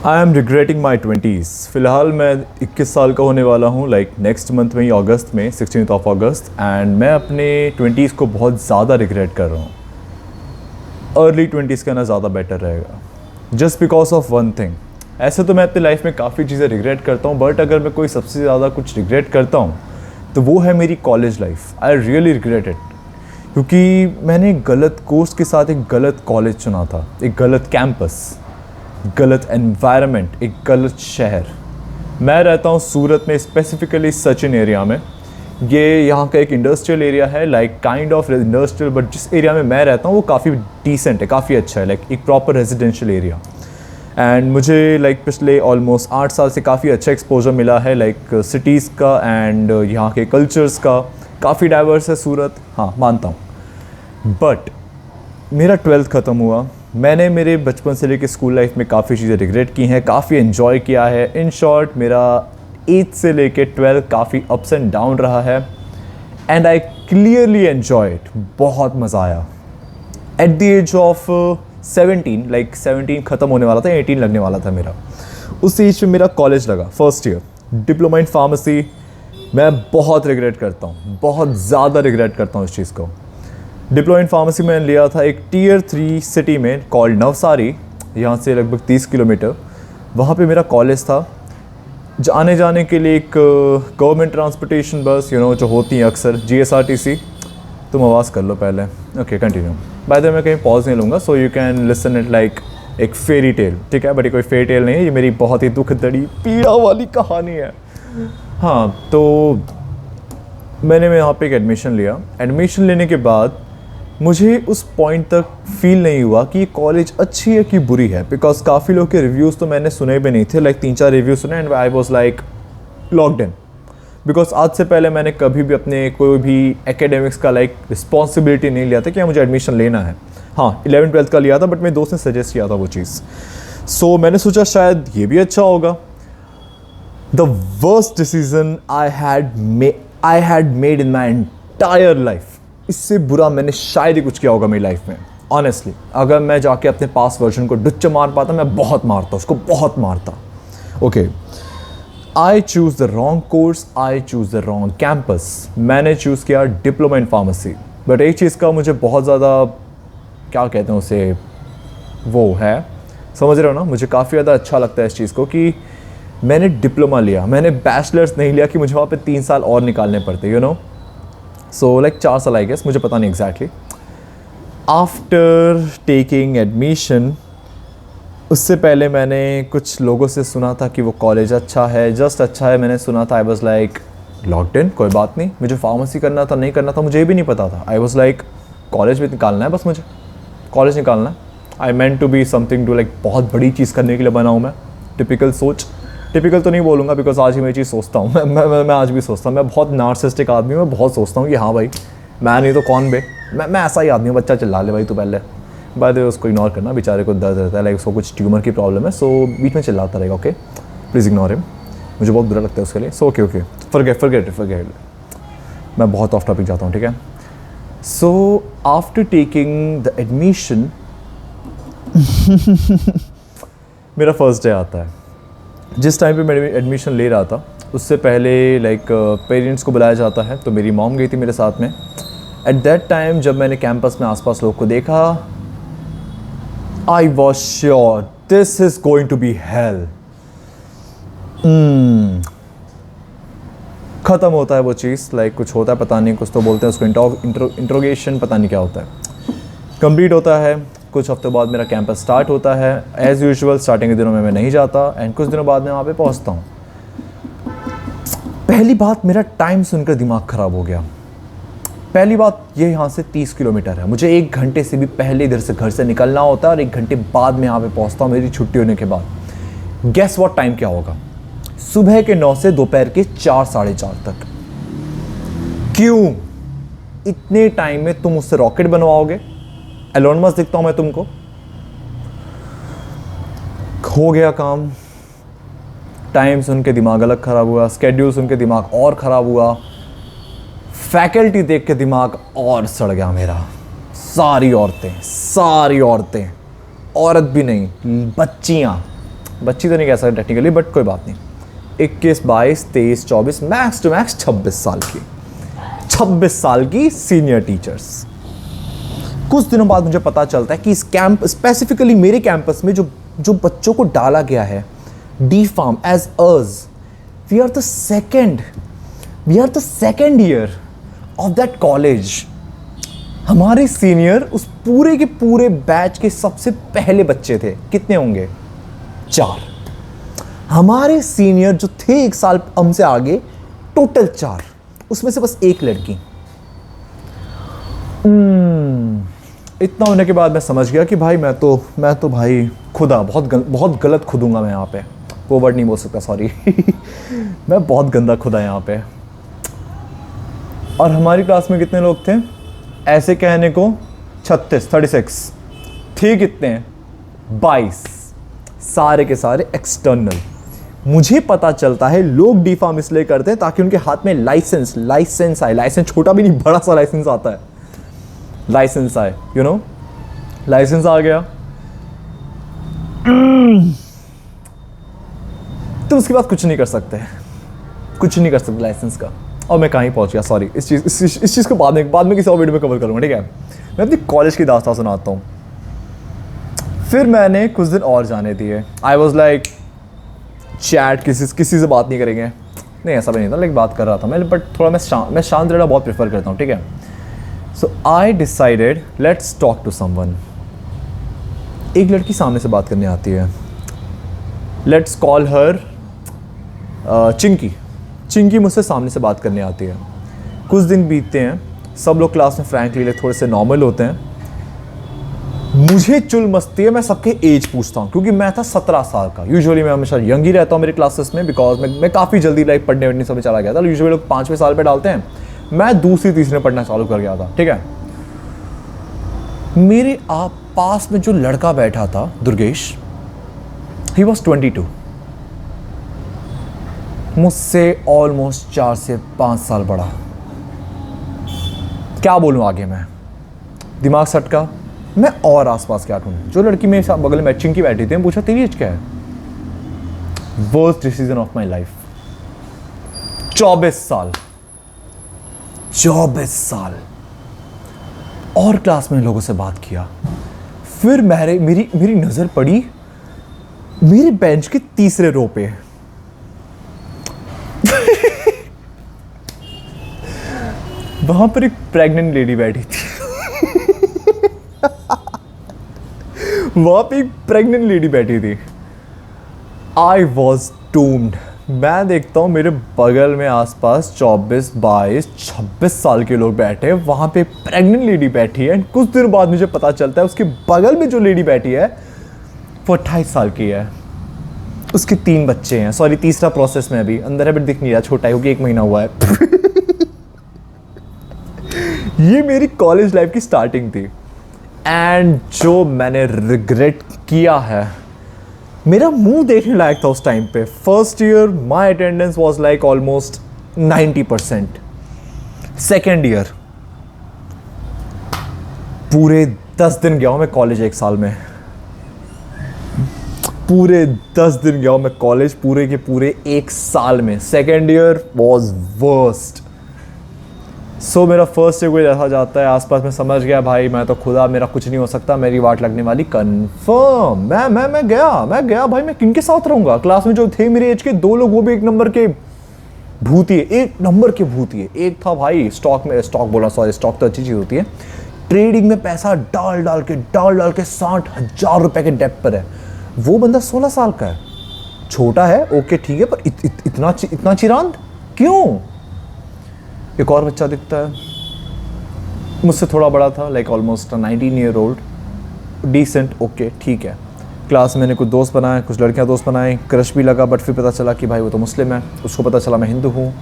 I am regretting my 20s। फ़िलहाल मैं 21 साल का होने वाला हूँ, नेक्स्ट मंथ में ही, अगस्त में, 16 अगस्त। एंड मैं अपने 20s को बहुत ज़्यादा रिग्रेट कर रहा हूँ। अर्ली 20s कहना ज़्यादा बेटर रहेगा, just because of one thing. ऐसे तो मैं अपनी लाइफ में काफ़ी चीज़ें रिग्रेट करता हूँ, बट अगर मैं कोई सबसे ज़्यादा कुछ रिग्रेट करता हूँ तो वो है मेरी college life. I really regret it, क्योंकि मैंने एक गलत कोर्स के साथ एक गलत कॉलेज चुना था, एक गलत कैंपस, गलत एनवायरनमेंट, एक गलत शहर। मैं रहता हूँ सूरत में, स्पेसिफिकली सचिन एरिया में। ये यहाँ का एक इंडस्ट्रियल एरिया है, काइंड ऑफ इंडस्ट्रियल, बट जिस एरिया में मैं रहता हूँ वो काफ़ी डिसेंट है, काफ़ी अच्छा है, एक प्रॉपर रेजिडेंशियल एरिया। एंड मुझे पिछले ऑलमोस्ट 8 साल से काफ़ी अच्छा एक्सपोजर मिला है सिटीज़ का एंड यहाँ के कल्चर्स का। काफ़ी डाइवर्स है सूरत, हाँ मानता हूँ। बट मेरा 12th ख़त्म हुआ। मैंने मेरे बचपन से लेकर स्कूल लाइफ में काफ़ी चीज़ें रिग्रेट की हैं, काफ़ी एंजॉय किया है। इन शॉर्ट, मेरा 8 से लेकर 12 काफ़ी अप्स एंड डाउन रहा है, and I clearly enjoy it. बहुत मज़ा आया। एट द एज ऑफ 17 ख़त्म होने वाला था, 18 लगने वाला था मेरा, उस एज पे मेरा कॉलेज लगा, first year, diploma in pharmacy. मैं बहुत रिग्रेट करता हूँ, बहुत ज़्यादा रिग्रेट करता हूँ इस चीज़ को। डिप्लोमा इन फार्मेसी मैंने लिया था एक Tier 3 सिटी में कॉल्ड नवसारी, यहाँ से लगभग 30 किलोमीटर। वहाँ पे मेरा कॉलेज था। आने जाने के लिए एक गवर्नमेंट ट्रांसपोर्टेशन बस जो होती हैं अक्सर, GSRTC। तुम आवाज़ कर लो पहले, okay continue. By the way मैं कहीं पॉज नहीं लूँगा, so you can listen it एक फेरी टेल, ठीक है? बट ये कोई फेरी टेल नहीं है, ये मेरी बहुत ही दुख दड़ी पीड़ा वाली कहानी है। हाँ, तो मैंने यहाँ पे एक एडमिशन लिया। एडमिशन लेने के बाद मुझे उस पॉइंट तक फील नहीं हुआ कि ये कॉलेज अच्छी है कि बुरी है, बिकॉज काफ़ी लोग के रिव्यूज़ तो मैंने सुने भी नहीं थे। 3-4 रिव्यूज़ सुने and I was locked in, because आज से पहले मैंने कभी भी अपने कोई भी एकेडमिक्स का रिस्पॉन्सिबिलिटी नहीं लिया था कि मुझे एडमिशन लेना है। हाँ, 11th-12th का लिया था, बट मेरे दोस्त ने सजेस्ट किया था वो चीज़। सो मैंने सोचा शायद ये भी अच्छा होगा। The worst decision I had made in my entire life. इससे बुरा मैंने शायद ही कुछ किया होगा मेरी लाइफ में, ऑनेस्टली। अगर मैं जाके अपने पास वर्जन को डुच्चा मार पाता, मैं बहुत मारता, उसको बहुत मारता। Okay, I choose the wrong course, I choose the wrong campus. मैंने चूज़ किया डिप्लोमा इन फार्मेसी। बट एक चीज़ का मुझे बहुत ज़्यादा, क्या कहते हैं उसे, वो है, समझ रहे हो ना, मुझे काफ़ी ज़्यादा अच्छा लगता है इस चीज़ को कि मैंने डिप्लोमा लिया, मैंने बैचलर्स नहीं लिया कि मुझे वहाँ पे 3 साल और निकालने पड़ते, सो 4 साल आई गेस, मुझे पता नहीं एग्जैक्टली। आफ्टर टेकिंग एडमिशन, उससे पहले मैंने कुछ लोगों से सुना था कि वो कॉलेज अच्छा है, जस्ट अच्छा है, मैंने सुना था। आई वॉज लॉक्ड इन, कोई बात नहीं। मुझे फार्मेसी करना था, नहीं करना था, मुझे भी नहीं पता था। आई वॉज कॉलेज भी निकालना है, बस मुझे कॉलेज निकालना है। I meant to be something too बहुत बड़ी चीज़ करने के लिए बना हूँ मैं। टिपिकल सोच, टिपिकल तो नहीं बोलूँगा बिकॉज आज ही मैं चीज़ सोचता हूँ। मैं आज भी सोचता हूँ, मैं बहुत नार्सिस्टिक आदमी हूँ। मैं बहुत सोचता हूँ कि हाँ भाई, मैं नहीं तो कौन बे, मैं ऐसा ही आदमी हूँ। बच्चा चिल्ला ले भाई तू पहले, बाय द वे उसको इग्नोर करना, बेचारे को दर्द रहता है, उसको कुछ ट्यूमर की प्रॉब्लम है, सो बीच में चिल्लाता रहेगा। ओके, प्लीज़ इग्नोर हिम, मुझे बहुत बुरा लगता है उसके लिए। So okay, forget. मैं बहुत ऑफ टॉपिक जाता हूँ, ठीक है? So after taking the admission, मेरा फर्स्ट डे आता है। जिस टाइम पे मैं एडमिशन ले रहा था, उससे पहले पेरेंट्स को बुलाया जाता है, तो मेरी मॉम गई थी मेरे साथ में। एट दैट टाइम जब मैंने कैंपस में आसपास लोग को देखा, I was sure this is going to be hell. ख़त्म होता है वो चीज़, कुछ होता है, पता नहीं, कुछ तो बोलते हैं उसको इंट्रोगेशन, पता नहीं क्या होता है। कंप्लीट होता है, कुछ हफ्ते बाद मेरा कैंपस स्टार्ट होता है। एज़ यूजुअल स्टार्टिंग के दिनों में मैं नहीं जाता, एंड कुछ दिनों बाद मैं वहाँ पे पहुँचता हूँ। पहली बात, मेरा टाइम सुनकर दिमाग ख़राब हो गया। पहली बात, ये यहाँ से 30 किलोमीटर है, मुझे 1 घंटे से भी पहले इधर से घर से निकलना होता है, और 1 घंटे बाद में यहाँ पे पहुँचता हूँ मेरी छुट्टी होने के बाद। गेस व्हाट टाइम क्या होगा? सुबह के 9 से दोपहर के 4-4:30 तक। क्यों इतने टाइम में तुम मुझसे रॉकेट बनवाओगे? एलोन मस्क दिखता हूं मैं तुमको? हो गया काम। टाइम सुन के दिमाग अलग ख़राब हुआ, स्केड्यूल सुन के दिमाग और ख़राब हुआ, फैकल्टी देख के दिमाग और सड़ गया मेरा। सारी औरतें, औरत भी नहीं, बच्चियाँ, बच्ची तो नहीं कह सकते टेक्निकली, बट कोई बात नहीं, 21, 22, 23, 24, मैक्स टू मैक्स 26 साल की, 26 साल की सीनियर टीचर्स। कुछ दिनों बाद मुझे पता चलता है कि इस कैंप, स्पेसिफिकली मेरे कैंपस में जो बच्चों को डाला गया है D pharm as us, we are the second year of that college. हमारे सीनियर उस पूरे के पूरे बैच के सबसे पहले बच्चे थे। कितने होंगे? 4। हमारे सीनियर जो थे 1 साल हमसे आगे, टोटल 4, उसमें से बस 1 लड़की। इतना होने के बाद मैं समझ गया कि भाई मैं तो भाई खुदा बहुत गलत खुदूंगा मैं यहाँ पे। वो वर्ड नहीं बोल सकता, सॉरी। मैं बहुत गंदा खुदा यहाँ पे। और हमारी क्लास में कितने लोग थे? ऐसे कहने को 36 थे। कितने? 22। सारे के सारे एक्सटर्नल। मुझे पता चलता है लोग डी फार्म इसलिए करते हैं ताकि उनके हाथ में लाइसेंस आए। लाइसेंस छोटा भी नहीं, बड़ा सा लाइसेंस आता है, लाइसेंस आए, यू नो, लाइसेंस आ गया तो उसके बाद कुछ नहीं कर सकते लाइसेंस का। और मैं कहीं पहुंच गया, सॉरी, इस चीज़ को बाद में किसी और वीडियो में कवर करूंगा, ठीक है। मैं अपनी कॉलेज की दास्तान सुनाता हूँ। फिर मैंने कुछ दिन और जाने दिए। आई वॉज लाइक चैट, किसी से बात नहीं करेंगे, नहीं ऐसा भी नहीं था, लाइक बात कर रहा था मैं, बट थोड़ा मैं शांत रहना बहुत प्रेफर करता हूँ, ठीक है। So I decided let's talk to someone. एक लड़की सामने से बात करने आती है, लेट्स कॉल हर चिंकी मुझसे सामने से बात करने आती है। कुछ दिन बीतते हैं, सब लोग क्लास में फ्रैंकली थोड़े से नॉर्मल होते हैं। मुझे चुल मस्ती है, मैं सबके एज पूछता हूँ क्योंकि मैं था 17 साल का। यूजुअली मैं हमेशा यंग ही रहता हूँ मेरे क्लासेस में, बिकॉज मैं काफ़ी जल्दी लाइक पढ़ने सब में चला गया था। यूजुअली लोग 5वें साल पे डालते हैं, मैं दूसरी तीसरे पढ़ना चालू कर गया था, ठीक है। मेरे पास में जो लड़का बैठा था, दुर्गेश, ही वॉज 22, मुझसे ऑलमोस्ट 4 से 5 साल बड़ा। क्या बोलूं आगे मैं, दिमाग सटका। मैं और आसपास क्या ढूंढूं। जो लड़की मेरे साथ बगल में चिंकी बैठी थी, पूछा तेरी एज क्या है? Worst decision of my life. 24 साल। और क्लास में लोगों से बात किया। फिर मेरी नजर पड़ी मेरे बेंच के तीसरे रो पे। वहां पर एक प्रेग्नेंट लेडी बैठी थी। I was doomed. मैं देखता हूँ मेरे बगल में आसपास 24, 22, 26 साल के लोग बैठे हैं, वहाँ पे प्रेग्नेंट लेडी बैठी है। कुछ दिन बाद मुझे पता चलता है उसके बगल में जो लेडी बैठी है वो 28 साल की है। उसके 3 बच्चे हैं, सॉरी तीसरा प्रोसेस में अभी अंदर है, बट दिख नहीं रहा, छोटा है क्योंकि 1 महीना हुआ है। ये मेरी कॉलेज लाइफ की स्टार्टिंग थी। एंड जो मैंने रिग्रेट किया है, मेरा मुंह देखने लायक था उस टाइम पे। First year my attendance was like almost 90%। Second year पूरे 10 दिन गया हूं मैं कॉलेज, 1 साल में पूरे 10 दिन गया हूं मैं कॉलेज, पूरे के पूरे 1 साल में। Second year was worst. So मेरा फर्स्ट ईयर कोई ऐसा जाता है, आसपास में समझ गया भाई मैं तो खुदा, मेरा कुछ नहीं हो सकता, मेरी वाट लगने वाली कंफर्म। मैं गया भाई, मैं किनके साथ रहूंगा? क्लास में जो थे मेरे एज के 2 लोग, वो भी 1 नंबर के भूतिए, 1 नंबर के भूतिए। एक था भाई स्टॉक तो अच्छी चीज होती है, ट्रेडिंग में पैसा डाल के 60,000 रुपए के डेप पर है। वो बंदा 16 साल का है, छोटा है, ओके ठीक है, पर इतना चिरांद क्यों? एक और बच्चा दिखता है, मुझसे थोड़ा बड़ा था, like almost 19 year old, decent, okay ठीक है। क्लास में मैंने कुछ दोस्त बनाए, कुछ लड़कियां दोस्त बनाई, क्रश भी लगा, बट फिर पता चला कि भाई वो तो मुस्लिम है। उसको पता चला मैं हिंदू हूँ,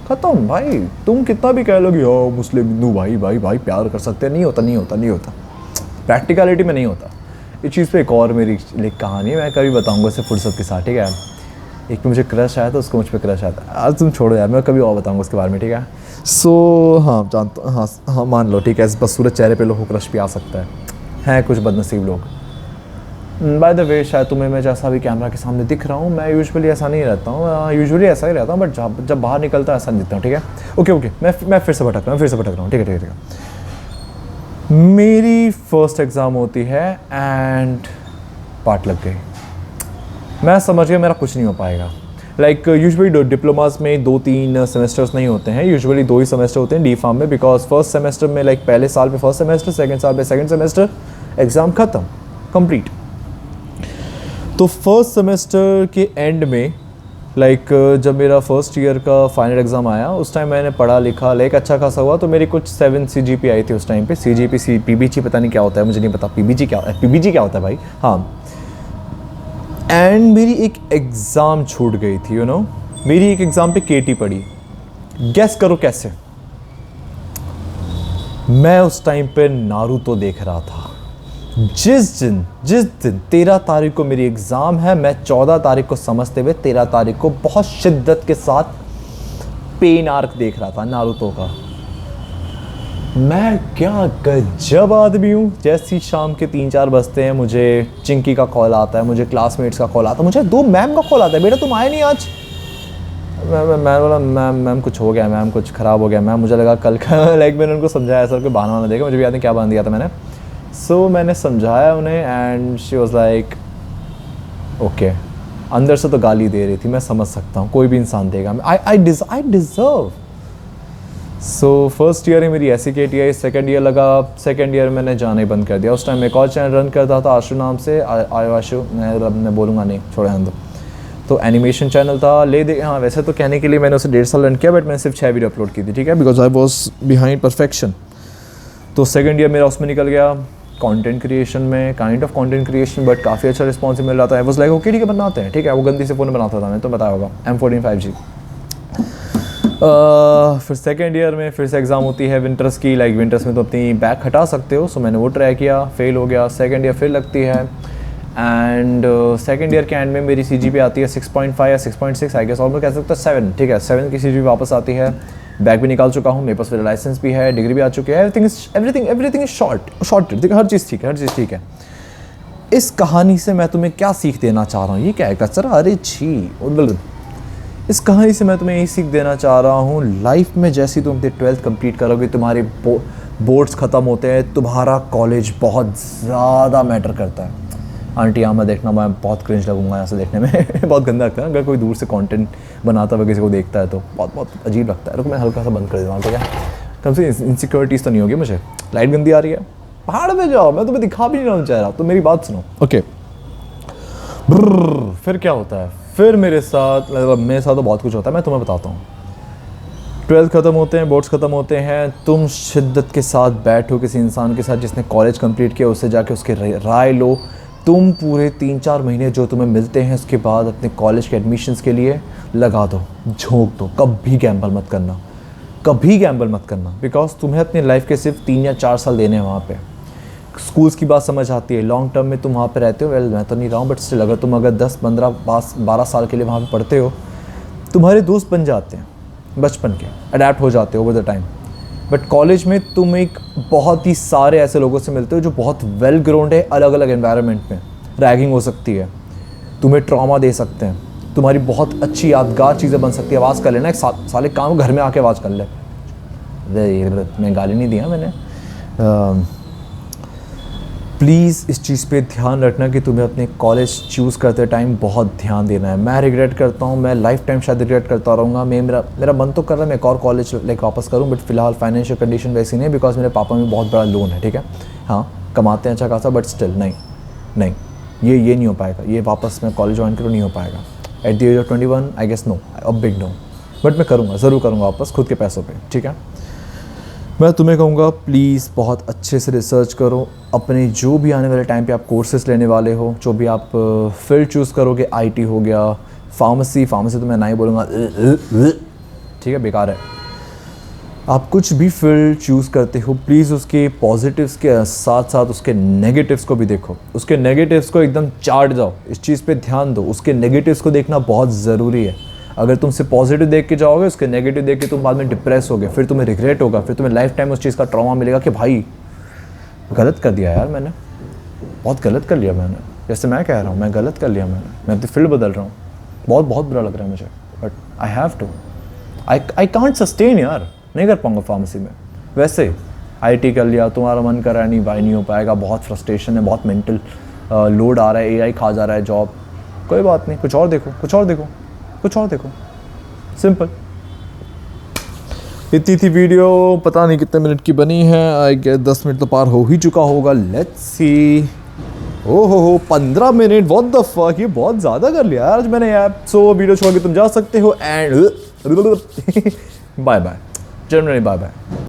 खत्म भाई। तुम कितना भी कह लोगे हो मुस्लिम हिंदू, भाई प्यार कर सकते हैं, नहीं होता। प्रैक्टिकलिटी में नहीं होता। इस चीज़ पे एक और मेरी कहानी है, मैं कभी बताऊँगा इसे फुर्सत के साथ, ठीक है। एक पे मुझे क्रश आया था, उसको मुझ पर क्रश आया था। आज तुम छोड़ो यार, मैं कभी और बताऊँगा उसके बारे में, ठीक है। सो हाँ जानता, हाँ मान लो ठीक है, बस सूरज चेहरे पे लोगों को क्रश भी आ सकता है कुछ बदनसीब लोग। बाय द वे, शायद तुम्हें मैं जैसा भी कैमरा के सामने दिख रहा हूँ, मैं यूजुअली ऐसा नहीं रहता हूँ, यूजुअली ऐसा ही रहता हूँ, बट जब बाहर निकलता है ऐसा नहीं दिखता हूँ, ठीक है। ओके, मैं फिर से भटक रहा हूँ, ठीक है। मेरी फर्स्ट एग्ज़ाम होती है एंड पार्ट लग गई। मैं समझ गया मेरा कुछ नहीं हो पाएगा। लाइक यूजुअली डिप्लोमास में 2-3 सेमेस्टर्स नहीं होते हैं, यूजुअली 2 ही सेमेस्टर होते हैं डी फार्म में, बिकॉज फर्स्ट सेमेस्टर में लाइक पहले साल में फर्स्ट सेमेस्टर, सेकंड साल में सेकंड सेमेस्टर, एग्ज़ाम ख़त्म, कंप्लीट। तो फर्स्ट सेमेस्टर के एंड में लाइक जब मेरा फर्स्ट ईयर का फाइनल एग्ज़ाम आया, उस टाइम मैंने पढ़ा लिखा, लाइक अच्छा खासा हुआ, तो मेरी कुछ 7 CGP आई थी उस टाइम पे। CGP PBG पता नहीं क्या होता है, मुझे नहीं पता PBG क्या होता है भाई, हाँ। एंड मेरी एक एग्ज़ाम छूट गई थी, मेरी एक एग्ज़ाम पे KT पड़ी। गेस करो कैसे? मैं उस टाइम पे नारुतो देख रहा था। जिस दिन 13 तारीख को मेरी एग्ज़ाम है, मैं 14 तारीख को समझते हुए 13 तारीख को बहुत शिद्दत के साथ पेन आर्क देख रहा था नारुतो का। मैं क्या गजब आदमी हूँ। जैसी शाम के 3-4 बजते हैं, मुझे चिंकी का कॉल आता है, मुझे क्लासमेट्स का कॉल आता है, मुझे 2 मैम का कॉल आता है, बेटा तुम आए नहीं आज। मैं बोला मैम कुछ हो गया, मैम कुछ ख़राब हो गया मैम, मुझे लगा कल का लाइक मैंने उनको समझाया सर कोई बहाना ना देगा, मुझे भी याद नहीं क्या बहाना दिया था मैंने। सो मैंने समझाया उन्हें and she was like okay. अंदर से तो गाली दे रही थी, मैं समझ सकता हूँ, कोई भी इंसान देगा, I deserve. So first year ही मेरी ऐसी KT आई। सेकेंड ईयर लगा, सेकेंड ईयर मैंने जाना ही बंद कर दिया। उस टाइम एक और चैनल रन करता था आशु नाम से, आशु, मैं बोलूँगा नहीं, छोड़े हम तो एनिमेशन चैनल था हाँ, वैसे तो कहने के लिए मैंने उसे 1.5 साल रन किया, बट मैंने सिर्फ 6 वीडियो अपलोड की थी, ठीक है, because I was behind perfection. तो सेकेंड ईयर मेरा उसमें निकल गया, कंटेंट क्रिएशन में, kind of content creation, but काफ़ी अच्छा रिस्पॉन्स मिल रहा था। आई वाज लाइक ओके ठीक है बनाते हैं, ठीक है। वो गंदी से फ़ोन बनाता था, मैंने तो बताया होगा, M14 5G। फिर सेकेंड ईयर में फिर से एग्ज़ाम होती है विंटर्स की। लाइक विंटर्स में तो अपनी बैक हटा सकते हो, सो मैंने वो ट्राई किया, फेल हो गया। सेकेंड ईयर फिर लगती है एंड सेकेंड ईयर के एंड में मेरी CGP आती है 6.5 या 6.6 आई गेस, ऑलमोस्ट कह सकते हैं 7, ठीक है। 7 की CGP वापस आती है। बैग भी निकाल चुका हूँ, मेरे पास फिर लाइसेंस भी है, डिग्री भी आ चुकी है। एवरीथिंग इज शॉर्टेड, देखो हर चीज़ ठीक है। इस कहानी से मैं तुम्हें क्या सीख देना चाह रहा हूँ, ये क्या है कचरा, अरे छी। इस कहानी से मैं तुम्हें यही सीख देना चाह रहा हूँ, लाइफ में जैसी तुम अपनी 12th कंप्लीट करोगे, तुम्हारे बोर्ड्स ख़त्म होते हैं, तुम्हारा कॉलेज बहुत ज़्यादा मैटर करता है। आंटी यहाँ मैं देखना, मैं बहुत क्रिंज लगूंगा यहाँ से देखने में बहुत गंदा लगता है। अगर कोई दूर से कंटेंट बनाता हुआ किसी को देखता है तो बहुत अजीब लगता है। रुको मैं हल्का सा बंद कर देता, ठीक है, कम से इनसिक्योरिटीज़ तो नहीं होगी मुझे। लाइट गंदी आ रही है, पहाड़ पे जाओ, मैं तुम्हें दिखा भी नहीं रहा चाह रहा, तो मेरी बात सुनो, ओके। फिर क्या होता है, फिर मेरे साथ तो बहुत कुछ होता है, मैं तुम्हें बताता हूँ। 12th ख़त्म होते हैं, बोर्ड्स ख़त्म होते हैं, तुम शिद्दत के साथ बैठो किसी इंसान के साथ जिसने कॉलेज कंप्लीट किया, उससे जाके उसके राय लो। तुम पूरे 3-4 महीने जो तुम्हें मिलते हैं उसके बाद अपने कॉलेज के एडमिशन्स के लिए लगा दो, झोंक दो। कभी गैम्बल मत करना, बिकॉज तुम्हें अपनी लाइफ के सिर्फ 3 या 4 साल देने हैं वहाँ पे। स्कूल्स की बात समझ आती है, लॉन्ग टर्म में तुम वहाँ पे रहते हो, वेल मैं तो नहीं रहा हूँ, बट स्टिल अगर तुम 10, 15, 12 साल के लिए वहाँ पे पढ़ते हो, तुम्हारे दोस्त बन जाते हैं बचपन के, अडेप्ट हो जाते हो over the time. But college में तुम एक बहुत ही सारे ऐसे लोगों से मिलते हो जो बहुत वेल ग्राउंड है, अलग अलग एनवायरनमेंट में। रैगिंग हो सकती है, तुम्हें ट्रॉमा दे सकते हैं, तुम्हारी बहुत अच्छी यादगार चीज़ें बन सकती है। आवाज़ कर लेना, एक साले काम घर में आके आवाज़ कर ले। मैं गाली नहीं दिया मैंने। प्लीज़ इस चीज़ पे ध्यान रखना कि तुम्हें अपने कॉलेज चूज़ करते टाइम बहुत ध्यान देना है। मैं रिग्रेट करता हूँ, मैं लाइफ टाइम शायद रिग्रेट करता रहूँगा। मेरा मन तो कर रहा है मैं एक और कॉलेज लाइक वापस करूँ, बट फिलहाल फाइनेंशियल कंडीशन वैसी नहीं है, बिकॉज मेरे पापा में बहुत बड़ा लोन है, ठीक है। हाँ कमाते हैं अच्छा खासा, बट स्टिल नहीं ये नहीं हो पाएगा, ये वापस मैं कॉलेज ज्वाइन करूँ नहीं हो पाएगा। At the age of 21 I guess no, a big no, but मैं करूँगा, ज़रूर करूँगा वापस खुद के पैसों पर, ठीक है। मैं तुम्हें कहूँगा प्लीज़ बहुत अच्छे से रिसर्च करो अपने जो भी आने वाले टाइम पे आप कोर्सेज लेने वाले हो, जो भी आप फील्ड चूज़ करोगे। IT हो गया, फार्मेसी तो मैं नहीं बोलूँगा, ठीक है, बेकार है। आप कुछ भी फील्ड चूज़ करते हो, प्लीज़ उसके पॉजिटिव्स के साथ साथ उसके नेगेटिव्स को भी देखो। उसके नेगेटिव्स को एकदम चाट जाओ, इस चीज़ पे ध्यान दो। उसके नेगेटिव्स को देखना बहुत ज़रूरी है। अगर तुम सिर्फ पॉजिटिव देख के जाओगे, उसके नेगेटिव देख के तुम बाद में डिप्रेस होगे, फिर तुम्हें रिग्रेट होगा, फिर तुम्हें लाइफ टाइम उस चीज़ का ट्रॉमा मिलेगा कि भाई गलत कर दिया यार मैंने, बहुत गलत कर लिया मैंने। जैसे मैं कह रहा हूँ मैं गलत कर लिया, मैं तो फील्ड बदल रहा हूँ, बहुत बहुत बुरा लग रहा है मुझे, but I have to, I can't sustain यार, नहीं कर पाऊँगा फार्मेसी में। वैसे आईटी कर लिया, तुम्हारा मन कर रहा है नहीं भाई नहीं हो पाएगा, बहुत फ्रस्ट्रेशन है, बहुत मेंटल लोड आ रहा है, एआई खा जा रहा है जॉब, कोई बात नहीं, कुछ और देखो, कुछ और देखो, कुछ और देखो, सिंपल। इतनी थी वीडियो, पता नहीं कितने मिनट की बनी है, आई गेस 10 मिनट तो पार हो ही चुका होगा, लेट्स सी। ओहो 15 मिनट, व्हाट द फक, ये बहुत ज़्यादा कर लिया यार आज मैंने यार। सो वीडियो छोड़ के तुम जा सकते हो and bye bye, generally bye bye.